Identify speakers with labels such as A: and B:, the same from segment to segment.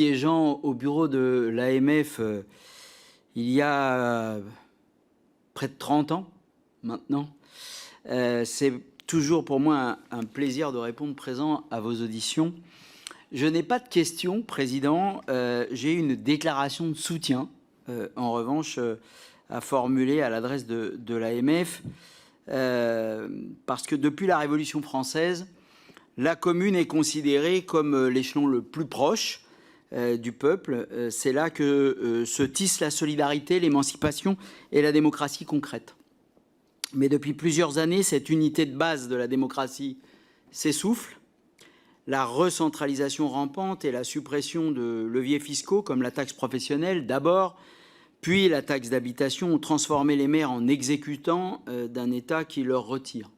A: siégeant au bureau de l'AMF il y a près de 30 ans maintenant, c'est toujours pour moi un plaisir de répondre présent à vos auditions. Je n'ai pas de questions, Président. J'ai une déclaration de soutien, en revanche, à formuler à l'adresse de l'AMF, parce que depuis la Révolution française, la commune est considérée comme l'échelon le plus proche du peuple. C'est là que se tissent la solidarité, l'émancipation et la démocratie concrète. Mais depuis plusieurs années, cette unité de base de la démocratie s'essouffle. La recentralisation rampante et la suppression de leviers fiscaux comme la taxe professionnelle d'abord, puis la taxe d'habitation ont transformé les maires en exécutants d'un État qui leur retire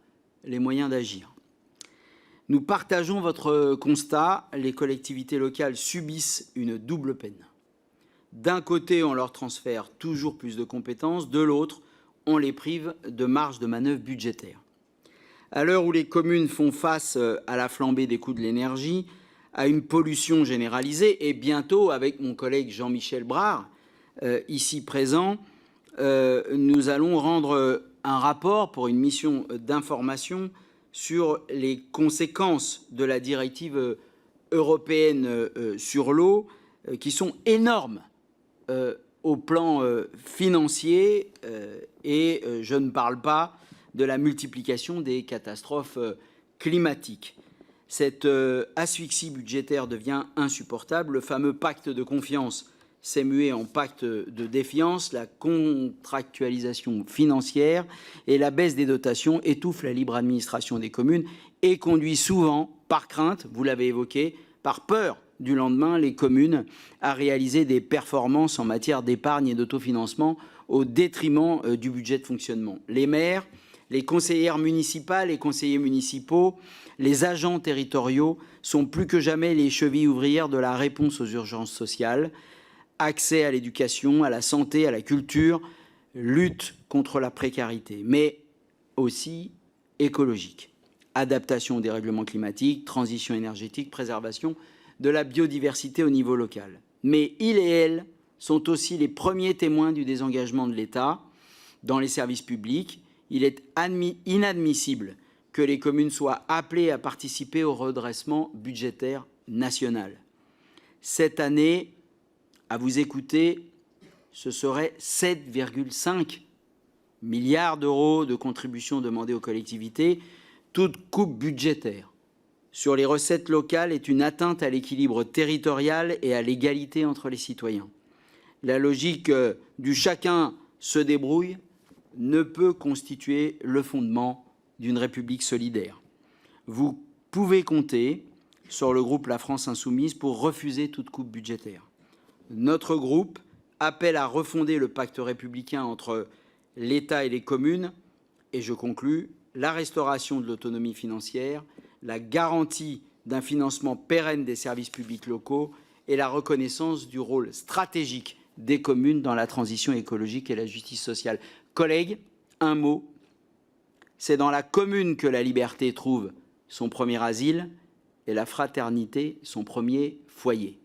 A: les moyens d'agir. Nous partageons votre constat, les collectivités locales subissent une double peine. D'un côté, on leur transfère toujours plus de compétences, de l'autre, on les prive de marge de manœuvre budgétaire. À l'heure où les communes font face à la flambée des coûts de l'énergie, à une pollution généralisée, et bientôt, avec mon collègue Jean-Michel Brard, ici présent, nous allons rendre un rapport pour une mission d'information sur les conséquences de la directive européenne sur l'eau, qui sont énormes au plan financier, et je ne parle pas de la multiplication des catastrophes climatiques. Cette asphyxie budgétaire devient insupportable. Le fameux pacte de confiance s'est mué en pacte de défiance. La contractualisation financière et la baisse des dotations étouffent la libre administration des communes et conduit souvent, par crainte, vous l'avez évoqué, par peur du lendemain, les communes à réaliser des performances en matière d'épargne et d'autofinancement au détriment du budget de fonctionnement. Les maires, les conseillères municipales et conseillers municipaux, les agents territoriaux sont plus que jamais les chevilles ouvrières de la réponse aux urgences sociales. Accès à l'éducation, à la santé, à la culture, lutte contre la précarité, mais aussi écologique. Adaptation au dérèglement climatique, transition énergétique, préservation de la biodiversité au niveau local. Mais ils et elles sont aussi les premiers témoins du désengagement de l'État dans les services publics. Il est inadmissible que les communes soient appelées à participer au redressement budgétaire national. Cette année, à vous écouter, ce serait 7,5 milliards d'euros de contributions demandées aux collectivités. Toute coupe budgétaire sur les recettes locales est une atteinte à l'équilibre territorial et à l'égalité entre les citoyens. La logique du chacun se débrouille ne peut constituer le fondement d'une République solidaire. Vous pouvez compter sur le groupe La France Insoumise pour refuser toute coupe budgétaire. Notre groupe appelle à refonder le pacte républicain entre l'État et les communes, et je conclus, la restauration de l'autonomie financière, la garantie d'un financement pérenne des services publics locaux et la reconnaissance du rôle stratégique des communes dans la transition écologique et la justice sociale. Collègues, un mot, c'est dans la commune que la liberté trouve son premier asile et la fraternité son premier foyer.